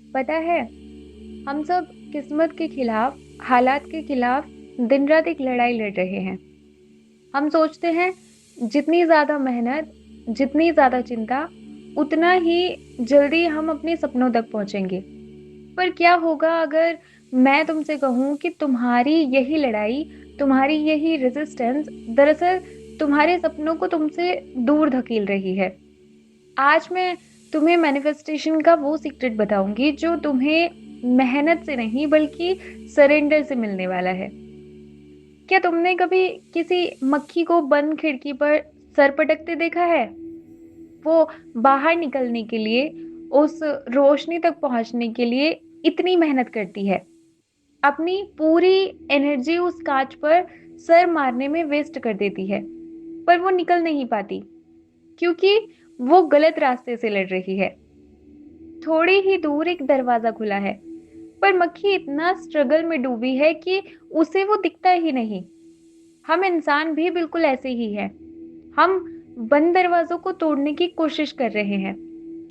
पता है, हम सब किस्मत के खिलाफ, हालात के खिलाफ दिन रात एक लड़ाई लड़ रहे हैं। हम सोचते हैं जितनी ज्यादा मेहनत, जितनी ज्यादा चिंता, उतना ही जल्दी हम अपने सपनों तक पहुंचेंगे। पर क्या होगा अगर मैं तुमसे कहूं कि तुम्हारी यही लड़ाई, तुम्हारी यही रेजिस्टेंस दरअसल तुम्हारे सपनों को तुमसे दूर धकेल रही है। आज मैं तुम्हें मैनिफेस्टेशन का वो सीक्रेट बताऊंगी जो तुम्हें मेहनत से नहीं बल्कि सरेंडर से मिलने वाला है। क्या तुमने कभी किसी मक्खी को बंद खिड़की पर सर पटकते देखा है? वो बाहर निकलने के लिए, उस रोशनी तक पहुंचने के लिए इतनी मेहनत करती है, अपनी पूरी एनर्जी उस कांच पर सर मारने में वेस्ट कर देती है, पर वो निकल नहीं पाती क्योंकि वो गलत रास्ते से लड़ रही है। थोड़ी ही दूर एक दरवाजा खुला है, पर मक्खी इतना स्ट्रगल में डूबी है कि उसे वो दिखता ही नहीं। हम इंसान भी बिल्कुल ऐसे ही हैं। हम बंद दरवाजों को तोड़ने की कोशिश कर रहे हैं,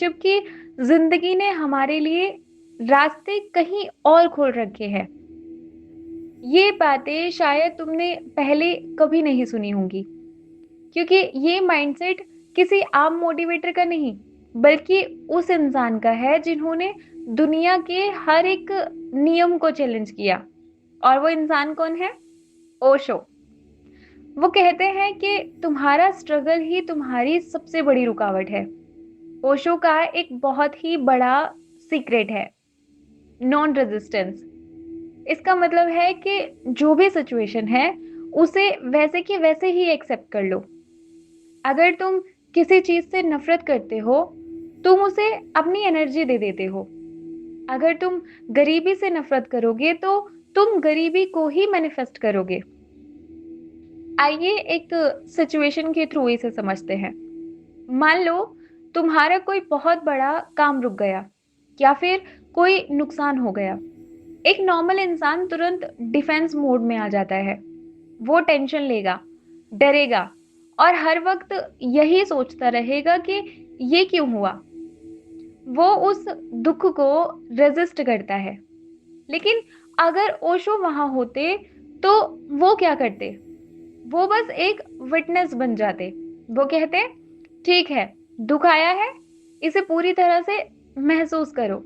जबकि जिंदगी ने हमारे लिए रास्ते कहीं और खोल रखे हैं। ये बातें शायद तुमने पहले कभी नहीं सुनी होंगी, क्योंकि ये माइंडसेट किसी आम मोटिवेटर का नहीं, बल्कि उस इंसान का है जिन्होंने दुनिया के हर एक नियम को चैलेंज किया। और वो इंसान कौन है? ओशो। वो कहते हैं कि तुम्हारा स्ट्रगल ही तुम्हारी सबसे बड़ी रुकावट है। ओशो का एक बहुत ही बड़ा सीक्रेट है, नॉन रेजिस्टेंस। इसका मतलब है कि जो भी सिचुएशन है, उसे वैसे की वैसे ही एक्सेप्ट कर लो। अगर तुम किसी चीज से नफरत करते हो, तुम उसे अपनी एनर्जी दे देते हो। अगर तुम गरीबी से नफरत करोगे तो तुम गरीबी को ही मैनिफेस्ट करोगे। आइए एक सिचुएशन के थ्रू इसे समझते हैं। मान लो तुम्हारा कोई बहुत बड़ा काम रुक गया, या फिर कोई नुकसान हो गया। एक नॉर्मल इंसान तुरंत डिफेंस मोड में आ जाता है। वो टेंशन लेगा, डरेगा, और हर वक्त यही सोचता रहेगा कि ये क्यों हुआ। वो उस दुख को रेजिस्ट करता है। लेकिन अगर ओशो वहां होते तो वो क्या करते? वो बस एक विटनेस बन जाते। वो कहते, ठीक है, दुख आया है, इसे पूरी तरह से महसूस करो।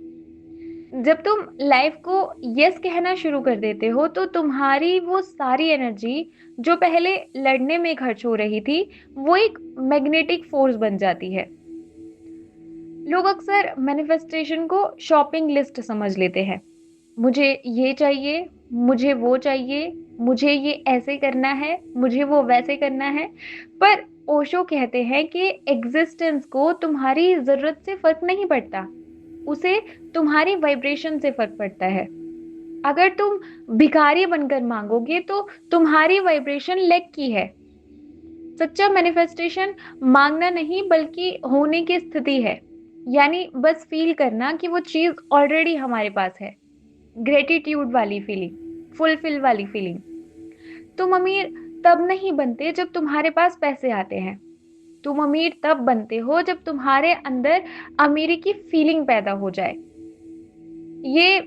जब तुम लाइफ को यस कहना शुरू कर देते हो तो तुम्हारी वो सारी एनर्जी जो पहले लड़ने में खर्च हो रही थी, वो एक मैग्नेटिक फोर्स बन जाती है। लोग अक्सर मैनिफेस्टेशन को शॉपिंग लिस्ट समझ लेते हैं। मुझे ये चाहिए, मुझे वो चाहिए, मुझे ये ऐसे करना है, मुझे वो वैसे करना है। पर ओशो कहते हैं कि एग्जिस्टेंस को तुम्हारी जरूरत से फर्क नहीं पड़ता, उसे तुम्हारी वाइब्रेशन से फर्क पड़ता है। अगर तुम भिखारी बनकर मांगोगे तो तुम्हारी वाइब्रेशन लेग की है। सच्चा मैनिफेस्टेशन मांगना नहीं बल्कि होने की स्थिति है। यानी बस फील करना कि वो चीज ऑलरेडी हमारे पास है। ग्रेटिट्यूड वाली फीलिंग, फुलफिल वाली फीलिंग। तुम अमीर तब नहीं बनते जब तुम्हारे पास पैसे आते हैं। तुम अमीर तब बनते हो जब तुम्हारे अंदर अमीरी की फीलिंग पैदा हो जाए। ये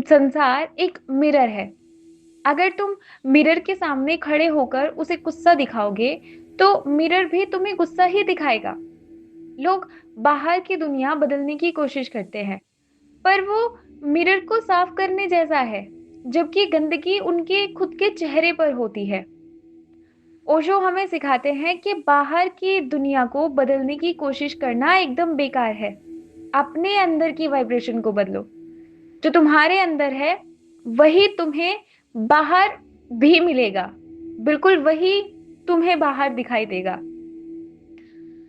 संसार एक मिरर है। अगर तुम मिरर के सामने खड़े होकर उसे गुस्सा दिखाओगे तो मिरर भी तुम्हें गुस्सा ही दिखाएगा। लोग बाहर की दुनिया बदलने की कोशिश करते हैं, पर वो मिरर को साफ करने जैसा है, जबकि गंदगी उनके खुद के चेहरे पर होती है। ओशो हमें सिखाते हैं कि बाहर की दुनिया को बदलने की कोशिश करना एकदम बेकार है। अपने अंदर की वाइब्रेशन को बदलो। जो तुम्हारे अंदर है वही तुम्हें बाहर भी मिलेगा। बिल्कुल वही तुम्हें बाहर दिखाई देगा।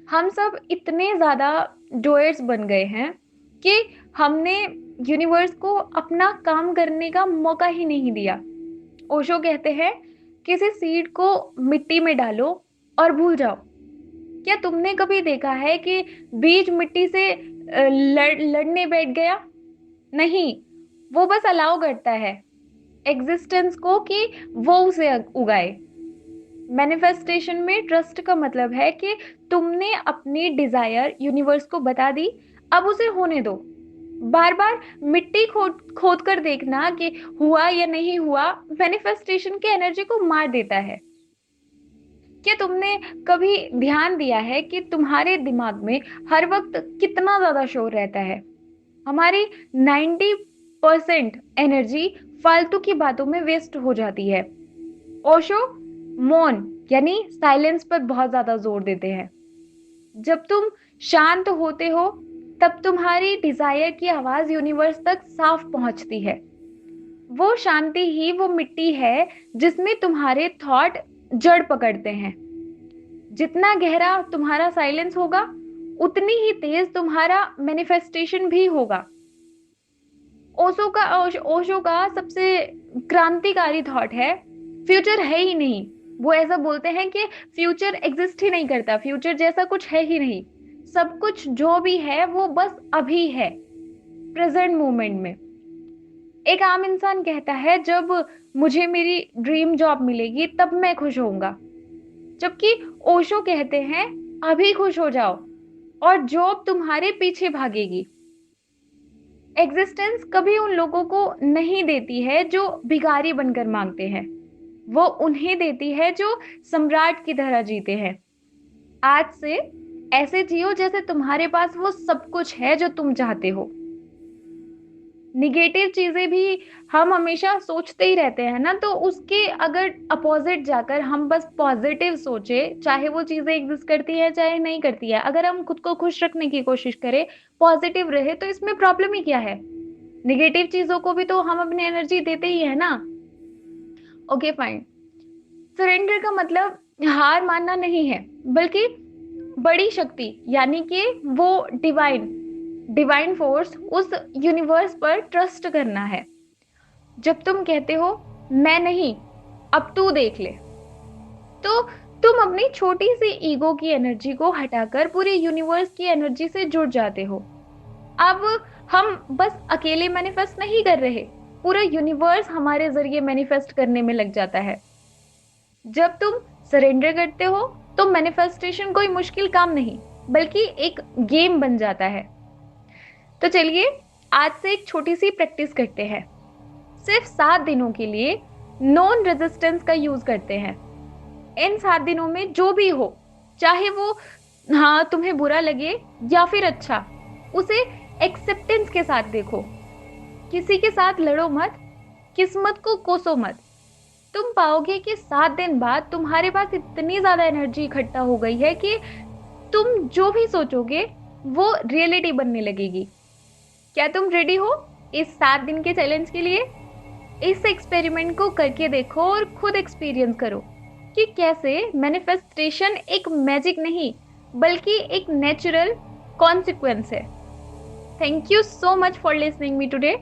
हम सब इतने ज्यादा डोयर्स बन गए हैं कि हमने यूनिवर्स को अपना काम करने का मौका ही नहीं दिया। ओशो कहते हैं, किसी सीड को मिट्टी में डालो और भूल जाओ। क्या तुमने कभी देखा है कि बीज मिट्टी से लड़ने बैठ गया? नहीं, वो बस अलाउ करता है एग्जिस्टेंस को कि वो उसे उगाए। मैनिफेस्टेशन में ट्रस्ट का मतलब है कि तुमने अपनी डिजायर यूनिवर्स को बता दी, अब उसे होने दो। बार बार मिट्टी खोद खोद कर देखना कि हुआ या नहीं हुआ मैनिफेस्टेशन की एनर्जी को मार देता है। क्या तुमने कभी ध्यान दिया है कि तुम्हारे दिमाग में हर वक्त कितना ज्यादा शोर रहता है? हमारी 90% एनर्जी फालतू की बातों में वेस्ट हो जाती है। ओशो मौन यानी साइलेंस पर बहुत ज्यादा जोर देते हैं। जब तुम शांत होते हो तब तुम्हारी डिजायर की आवाज यूनिवर्स तक साफ पहुंचती है। वो शांति ही वो मिट्टी है जिसमें तुम्हारे थॉट जड़ पकड़ते हैं। जितना गहरा तुम्हारा साइलेंस होगा उतनी ही तेज तुम्हारा मैनिफेस्टेशन भी होगा। ओशो का सबसे क्रांतिकारी थॉट है, फ्यूचर है ही नहीं। वो ऐसा बोलते हैं कि फ्यूचर एग्जिस्ट ही नहीं करता, फ्यूचर जैसा कुछ है ही नहीं। सब कुछ जो भी है वो बस अभी है, प्रेजेंट मोमेंट में। एक आम इंसान कहता है जब मुझे मेरी ड्रीम जॉब मिलेगी तब मैं खुश होऊंगा, जबकि ओशो कहते हैं अभी खुश हो जाओ और जॉब तुम्हारे पीछे भागेगी। एग्जिस्टेंस कभी उन लोगों को नहीं देती है जो भिखारी बनकर मांगते हैं, वो उन्हें देती है जो सम्राट की तरह जीते हैं। आज से ऐसे जियो जैसे तुम्हारे पास वो सब कुछ है जो तुम चाहते हो। निगेटिव चीजें भी हम हमेशा सोचते ही रहते हैं ना, तो उसके अगर अपोजिट जाकर हम बस पॉजिटिव सोचे, चाहे वो चीजें एग्जिस्ट करती है चाहे नहीं करती है, अगर हम खुद को खुश रखने की कोशिश करें, पॉजिटिव रहे, तो इसमें प्रॉब्लम ही क्या है? निगेटिव चीजों को भी तो हम अपनी एनर्जी देते ही है ना। Okay fine. सरेंडर का मतलब हार मानना नहीं है, बल्कि बड़ी शक्ति यानी कि वो डिवाइन फोर्स, उस यूनिवर्स पर ट्रस्ट करना है। जब तुम कहते हो मैं नहीं, अब तू देख ले, तो तुम अपनी छोटी सी ईगो की एनर्जी को हटाकर पूरे यूनिवर्स की एनर्जी से जुड़ जाते हो। अब हम बस अकेले मैनिफेस्ट नहीं कर रहे, पूरा यूनिवर्स हमारे जरिए मैनिफेस्ट करने में लग जाता है। जब तुम सरेंडर करते हो तो मैनिफेस्टेशन कोई मुश्किल काम नहीं, बल्कि एक गेम बन जाता है। तो चलिए आज से एक छोटी सी प्रैक्टिस करते हैं। सिर्फ 7 दिनों के लिए नॉन रेजिस्टेंस का यूज करते हैं। इन 7 दिनों में जो भी हो, चाहे वो हाँ तुम्हें बुरा लगे या फिर अच्छा, उसे एक्सेप्टेंस के साथ देखो। किसी के साथ लड़ो मत, किस्मत को कोसो मत। तुम पाओगे कि 7 दिन बाद तुम्हारे पास इतनी ज्यादा एनर्जी इकट्ठा हो गई है कि तुम जो भी सोचोगे वो रियलिटी बनने लगेगी। क्या तुम रेडी हो इस 7 दिन के चैलेंज के लिए? इस एक्सपेरिमेंट को करके देखो और खुद एक्सपीरियंस करो कि कैसे मैनिफेस्टेशन एक मैजिक नहीं बल्कि एक नेचुरल कॉन्सिक्वेंस है। Thank you so much for listening me today.